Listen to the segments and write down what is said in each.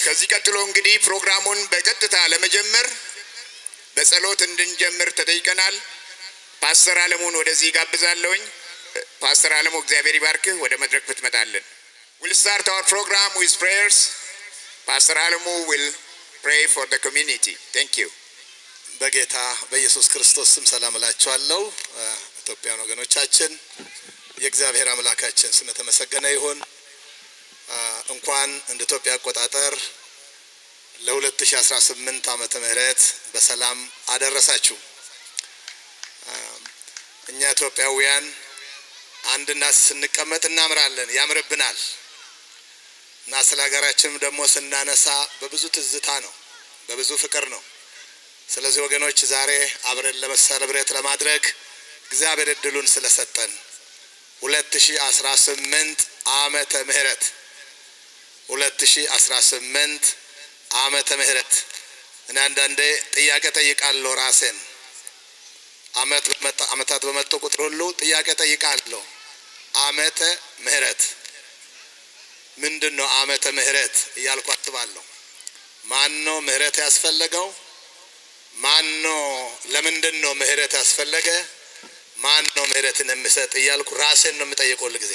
ከዚህ ቀጥሎ እንግዲህ ፕሮግራሙን በቀጥታ ለመጀመር በጸሎት እንድንጀምር ተጠይቀናል። ፓስተር አለሙን ወደዚህ ጋብዛለሁኝ። ፓስተር አለሙ እግዚአብሔር ይባርክህ፣ ወደ መድረክ ብትመጣልን። We'll start our program with prayers. Pastor Alamu will pray for the community. Thank you. በጌታ በኢየሱስ ክርስቶስ ስም ሰላም እላችኋለሁ። ኢትዮጵያውያን ወገኖቻችን የእግዚአብሔር አምላካችን ስም የተመሰገነ ይሁን። እንኳን እንደ ኢትዮጵያ አቆጣጠር ለ2018 ዓመተ ምህረት በሰላም አደረሳችሁ። እኛ ኢትዮጵያውያን አንድና ስንቀመጥ እናምራለን፣ ያምርብናል። እና ስለ ሀገራችንም ደግሞ ስናነሳ በብዙ ትዝታ ነው፣ በብዙ ፍቅር ነው። ስለዚህ ወገኖች ዛሬ አብረን ለመሰለብሬት ለማድረግ እግዚአብሔር እድሉን ስለሰጠን 2018 ዓመተ ምህረት 2018 ዓመተ ምህረት እና አንዳንዴ ጥያቄ ጠይቃለሁ ራሴን። ዓመታት በመጡ ቁጥር ሁሉ ጥያቄ ጠይቃለሁ። ዓመተ ምህረት ምንድነው? ዓመተ ምህረት እያልኩ አስባለሁ። ማን ነው ምህረት ያስፈልገው? ማን ነው? ለምንድን ነው ምህረት ያስፈልገ? ማን ነው ምህረትን የሚሰጥ እያልኩ ራሴን ነው የምጠይቀው ሁሉ ጊዜ።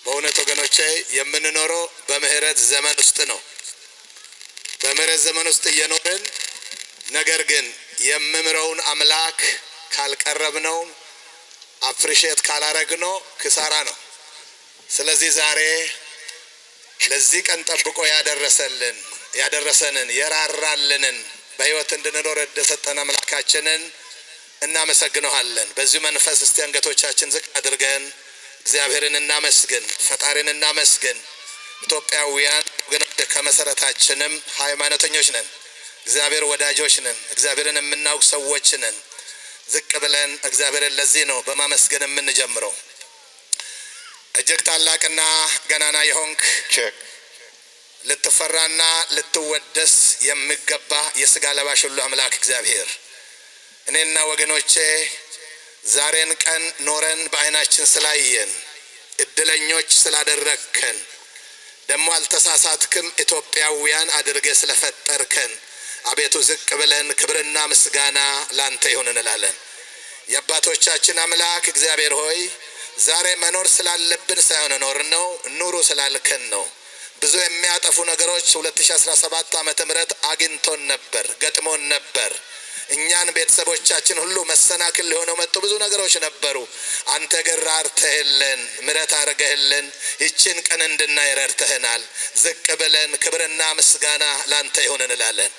በእውነት ወገኖቼ የምንኖረው በምህረት ዘመን ውስጥ ነው። በምህረት ዘመን ውስጥ እየኖርን ነገር ግን የምምረውን አምላክ ካልቀረብነው አፕሪሺየት ካላረግነው ክሳራ ነው። ስለዚህ ዛሬ ለዚህ ቀን ጠብቆ ያደረሰንን የራራልንን በህይወት እንድንኖር እንደሰጠን አምላካችንን እናመሰግነዋለን። በዚህ መንፈስ እስቲ አንገቶቻችን ዝቅ አድርገን እግዚአብሔርን እናመስግን፣ ፈጣሪን እናመስግን። ኢትዮጵያውያን ግን ከመሰረታችንም ሃይማኖተኞች ነን፣ እግዚአብሔር ወዳጆች ነን፣ እግዚአብሔርን የምናውቅ ሰዎች ነን። ዝቅ ብለን እግዚአብሔርን ለዚህ ነው በማመስገን የምንጀምረው። እጅግ ታላቅና ገናና የሆንክ ልትፈራና ልትወደስ የሚገባ የሥጋ ለባሽ ሁሉ አምላክ እግዚአብሔር እኔና ወገኖቼ ዛሬን ቀን ኖረን በአይናችን ስላየን እድለኞች ስላደረግከን ደግሞ አልተሳሳትክም ኢትዮጵያውያን አድርገህ ስለፈጠርከን አቤቱ ዝቅ ብለን ክብርና ምስጋና ላንተ ይሁን እንላለን። የአባቶቻችን አምላክ እግዚአብሔር ሆይ ዛሬ መኖር ስላለብን ሳይሆን ነው ኑሩ ስላልከን ነው። ብዙ የሚያጠፉ ነገሮች 2017 ዓመተ ምህረት አግኝቶን ነበር፣ ገጥሞን ነበር። እኛን ቤተሰቦቻችን ሁሉ መሰናክል ሊሆነው መጡ ብዙ ነገሮች ነበሩ። አንተ ግን ራርተህልን ምሕረት አድርገህልን ይህችን ቀን እንድናይ ረድተህናል። ዝቅ ብለን ክብርና ምስጋና ላንተ ይሁን እንላለን።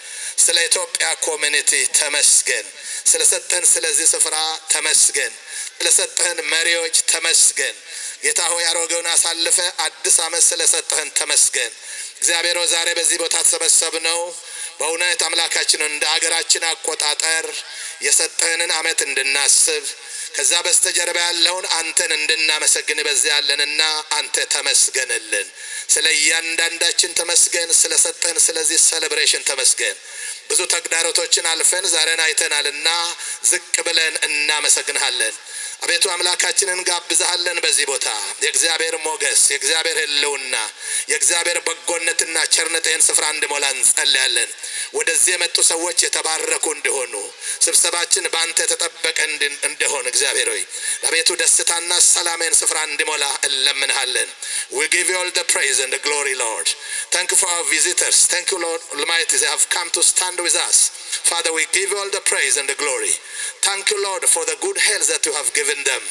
ስለ ኢትዮጵያ ኮሚኒቲ ተመስገን፣ ስለሰጠን ስለዚህ ስፍራ ተመስገን፣ ስለሰጠን መሪዎች ተመስገን። ጌታ ሆይ አሮጌውን አሳልፈ አዲስ ዓመት ስለሰጠን ተመስገን። እግዚአብሔር ሆይ ዛሬ በዚህ ቦታ ተሰበሰብነው በእውነት አምላካችንን እንደ ሀገራችን አቆጣጠር የሰጠንን ዓመት እንድናስብ ከዛ በስተጀርባ ያለውን አንተን እንድናመሰግን በዚህ ያለንና አንተ ተመስገንልን። ስለ እያንዳንዳችን ተመስገን፣ ስለሰጠን ስለዚህ ሴሌብሬሽን ተመስገን። ብዙ ተግዳሮቶችን አልፈን ዛሬን አይተናልና ዝቅ ብለን እናመሰግንሃለን። አቤቱ አምላካችንን ጋብዛለን። በዚህ ቦታ የእግዚአብሔር ሞገስ፣ የእግዚአብሔር ህልውና፣ የእግዚአብሔር በጎነትና ቸርነትን ስፍራ እንዲሞላ እንጸልያለን። ወደዚህ የመጡ ሰዎች የተባረኩ እንዲሆኑ ስብሰባችን ባንተ ተጠበቀ እንዲሆን እግዚአብሔር ሆይ አቤቱ ደስታና ሰላምን ስፍራ እንዲሞላ እንለምንሃለን። We give you all the praise and the glory, Lord. Thank you for our visitors. Thank you, Lord Almighty, they have come to stand with us. Father, we give you all the praise and the glory. Thank you, Lord, for the good health that you have given them.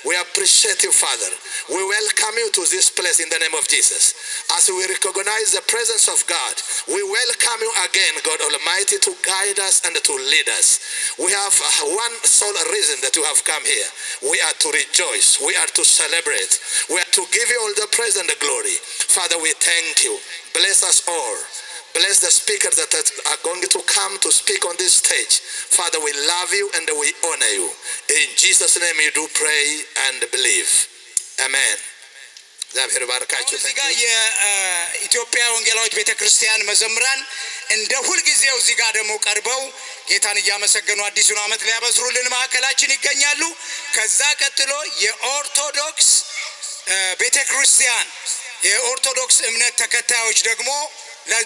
We appreciate you, Father. We welcome you to this place in the name of Jesus. As we recognize the presence of God, we welcome you again, God Almighty, to guide us and to lead us. We have one sole reason that you have come here. We are to rejoice. We are to celebrate. We are to give you all the praise and the glory. Father, we thank you. Bless us all. Bless the speakers that are going to come to speak on this stage. Father, we love you and we honor you. In Jesus' name we do pray and believe. Amen. እግዚአብሔር ባርካችሁ። እዚህ ጋር የኢትዮጵያ ወንጌላዊት ቤተክርስቲያን መዘምራን እንደ ሁል ጊዜው እዚህ ጋር ደግሞ ቀርበው ጌታን እያመሰገኑ አዲሱን ዓመት ሊያበስሩልን ማዕከላችን ይገኛሉ። ከዛ ቀጥሎ የኦርቶዶክስ ቤተክርስቲያን የኦርቶዶክስ እምነት ተከታዮች ደግሞ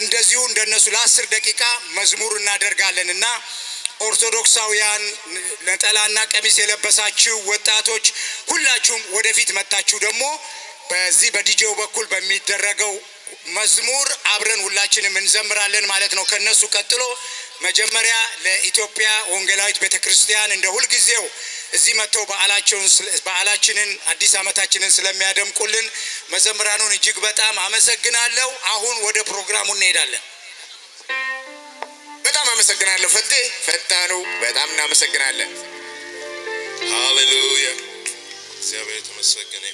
እንደዚሁ እንደነሱ ለ10 ደቂቃ መዝሙር እናደርጋለንና ኦርቶዶክሳውያን ነጠላና ቀሚስ የለበሳችሁ ወጣቶች ሁላችሁም ወደፊት መጣችሁ ደግሞ በዚህ በዲጄው በኩል በሚደረገው መዝሙር አብረን ሁላችንም እንዘምራለን ማለት ነው። ከነሱ ቀጥሎ መጀመሪያ ለኢትዮጵያ ወንጌላዊት ቤተክርስቲያን እንደ ሁልጊዜው እዚህ መጥተው በዓላችንን አዲስ ዓመታችንን ስለሚያደምቁልን መዘምራኑን እጅግ በጣም አመሰግናለሁ። አሁን ወደ ፕሮግራሙ እንሄዳለን። በጣም አመሰግናለሁ ፈጣኑ በጣም እናመሰግናለን። ሃሌሉያ እግዚአብሔር የተመሰገነ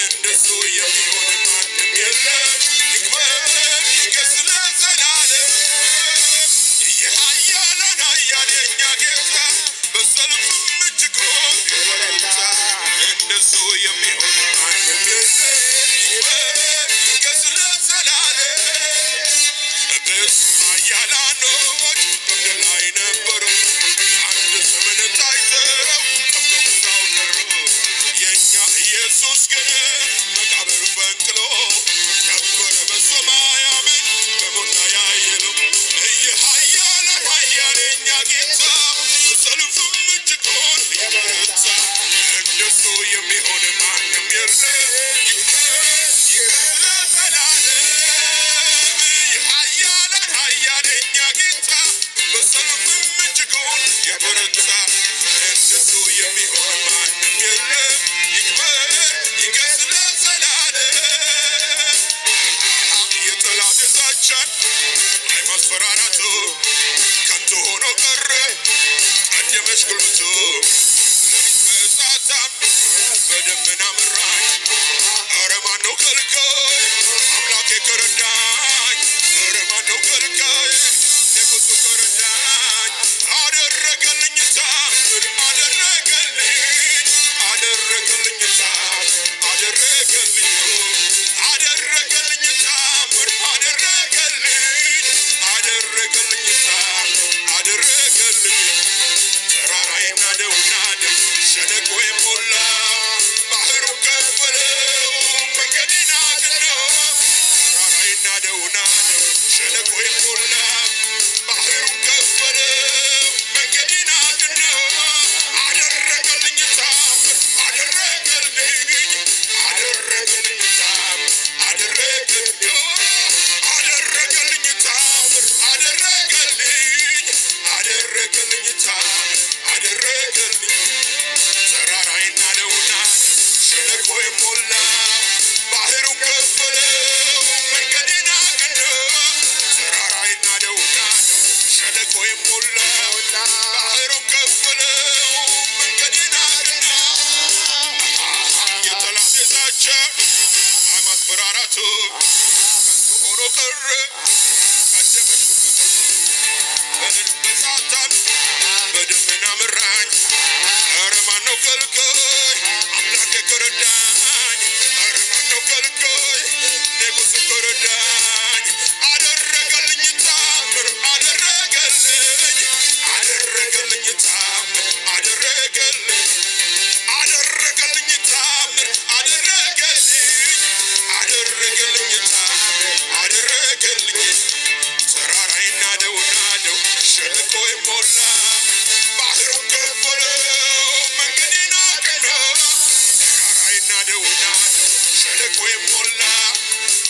እንደሱ የሚሆን ማንም የለም። ይክበር ዛቻ አይ ማስፈራራቱ ከንቱ ሆኖ ቀረ ቀደመሽ ጉልበቱ ሌሊት በእሳታም በደመና መራኝ ኧረ ማነው ከልካይ አምላኬ ከረዳኝ ኧረ ማነው ከልካይ ንጉሡ ከረዳኝ አደረገልኝ ታምር አደረገልኝ አደረገልኝ ታምር አደረገልኝ አደረገልኝ ታምር አደረገልኝ አደረገልኝ ታምር አደረገልኝ ተራራዬን ናደውና ሸለቆ የሞላ ባህሩ ከፈለው መንገዴን አቀናው ተራራዬን ናደውና ሸለቆ የሞላ ባህሩ ከፈለው መንገዴን አቀናው አደረገልኝ ታምር አደረገልኝ አደረገልኝ ታምር አደረገልኝ አደረገልኝ ታምር አደረገልኝ አደረገልኝ ታምር አደረገልኝ ተራራዬን ናደውና ሸለቆ የሞላ ባህሩን ከፈለው መንገዴን አቀናው ተራራዬን ናደውና ሸለቆ የሞላ ባህሩን ከፈለው መንገዴን አቀናው የጠላቴ ዛቻ ማስፈራራቱ ከንቱ ሆኖ ቀረ ቀደመሽ ጉልበቱ በሌሊት በእሳት በደመና መራኝ ኧረ ማነው ከልካይ አምላኬ ከረዳኝ ኧረ ማነው ከልካይ ንጉሡ ከረዳኝ አደረገልኝ ታምር አደረገልኝ አደረገልኝ ታምር አደረገልኝ አደረገልኝ ታምር አደረገልኝ አደረገልኝ ታምር አደረገልኝ ተራራዬን ናደው ሸለቆ የሞላ ባህሩን ከፈለው መንገዴን አቀናው ተራራዬን ናደው ሸለቆ የሞላ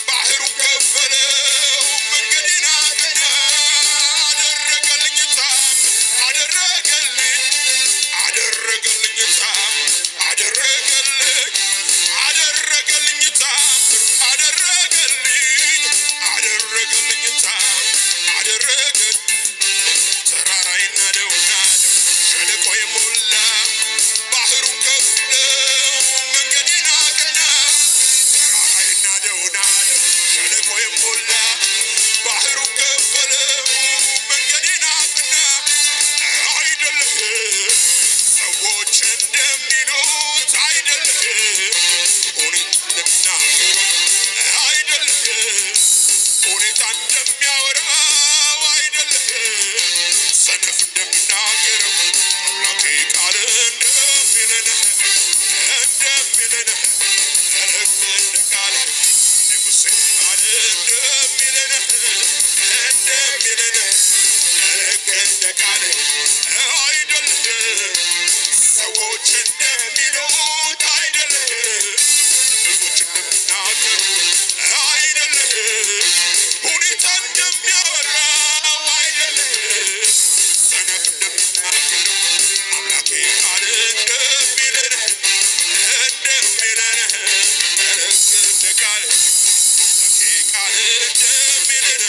ባህሩን ከፈለው መንገዴን አቀናው አደረገልኝ ታምር አደረገልኝ አደረገልኝ ታምር አደረገልኝ አደረገልኝ ታምር አደረገልኝ አደረገልኝ ታምር አደረገልኝ ተራራዬን ናደው ሸለቆ የሞላ ባህሩን ከፈለው መንገዴን አቀናው ተራራዬን ናደው ሸለቆ የሞላ ባህሩን ከፈለው መንገዴን አቀናው አይደለህም ሰዎች እንደሚሉት አይደለህም ሁኔታ እንደሚናገረው አይደለህም ሁኔታ እንደሚያወራው አይደለህም ሰነፍ እንደሚናገረው አምላኬ ቃል እንደሚለን ልክ እንደ ቃል ንጉሴ ቃል እንደሚለን ልክ እንደ ቃል አይደለህም ሰዎች እንደሚሉት አይደለህም ብዙዎች እንደሚናገሩት አይደለህም ሁኔታ እንደሚያወራው አይደለህም ሰነፍ እንደሚናገረው አምላኬ ቃል እንደሚለን ልክ እንደ ቃል አምላኬ ቃል እንደሚለን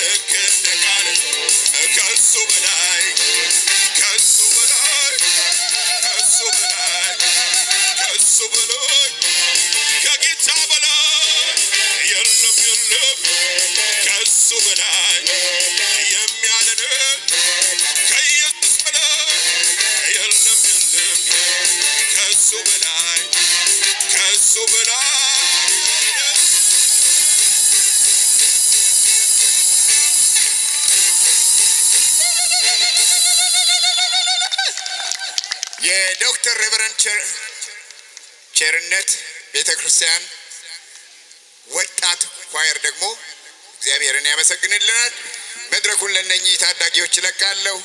ልክ እንደ ቃል ከሱ በላይ ከሱ በላይ ከሱ በላይ ከሱ በላይ ከጌታ በላይ የለም የለም ከሱ በላይ የሚያድነን ከኢየሱስ በላይ የለም የለም ከሱ በላይ ከሱ በላይ የዶክተር ሬቨረንድ ቸርነት ቤተ ክርስቲያን ወጣት ኳየር ደግሞ እግዚአብሔርን ያመሰግንልናል። መድረኩን ለነኚህ ታዳጊዎች እለቃለሁ።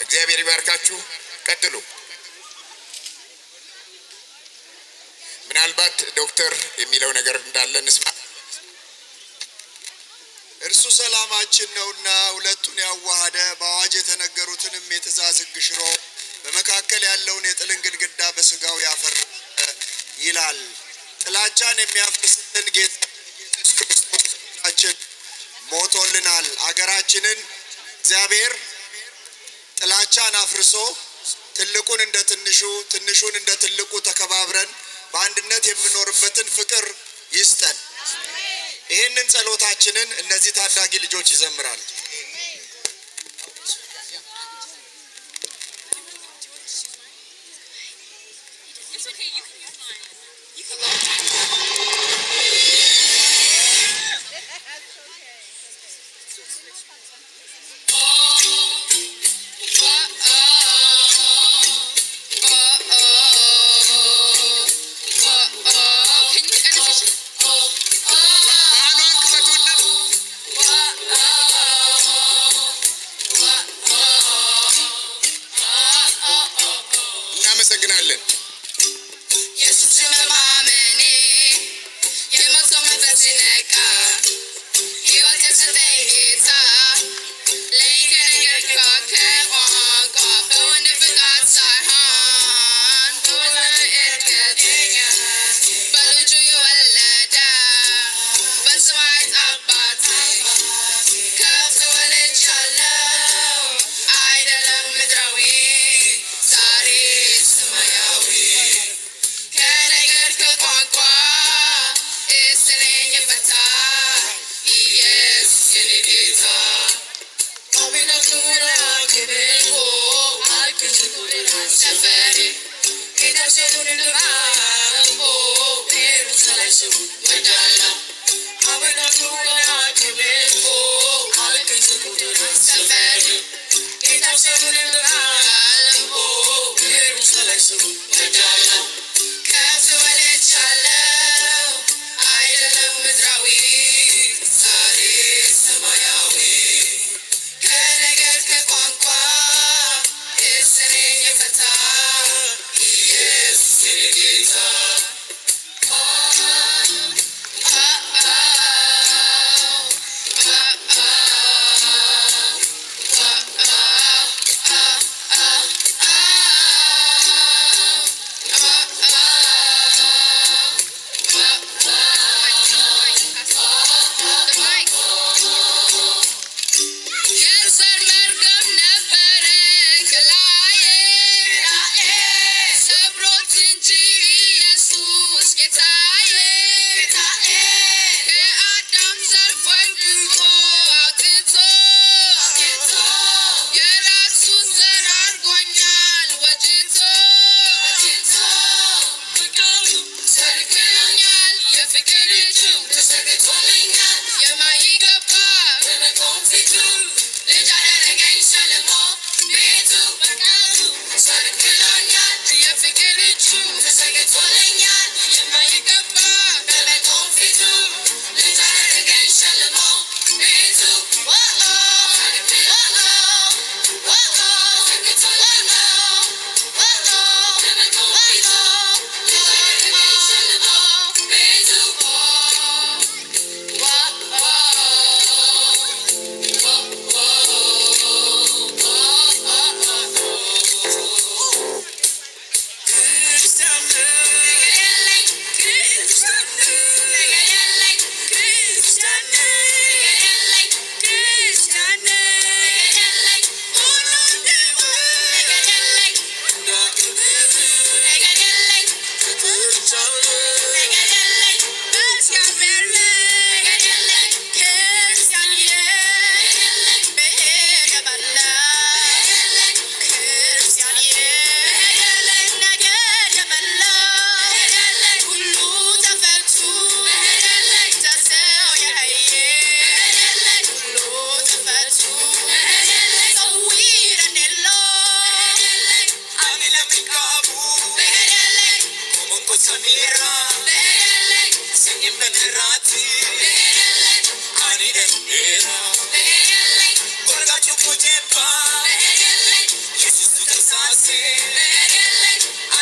እግዚአብሔር ይባርካችሁ። ቀጥሉ። ምናልባት ዶክተር የሚለው ነገር እንዳለ እንስማ። እርሱ ሰላማችን ነውና ሁለቱን ያዋሃደ በአዋጅ የተነገሩትንም የትእዛዝ ሕግ ሽሮ በመካከል ያለውን የጥልን ግድግዳ በስጋው ያፈረሰ ይላል። ጥላቻን የሚያፈርስልን ጌታ ኢየሱስ ወንድማችን ሞቶልናል። አገራችንን እግዚአብሔር ጥላቻን አፍርሶ ትልቁን እንደ ትንሹ ትንሹን እንደ ትልቁ ተከባብረን በአንድነት የምንኖርበትን ፍቅር ይስጠን። ይህንን ጸሎታችንን እነዚህ ታዳጊ ልጆች ይዘምራሉ።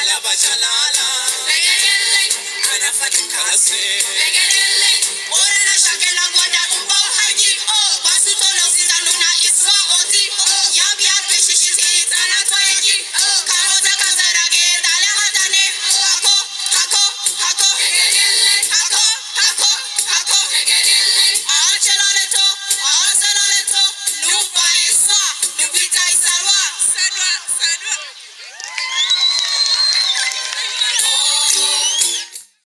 Alaba jalala, ana fadikase.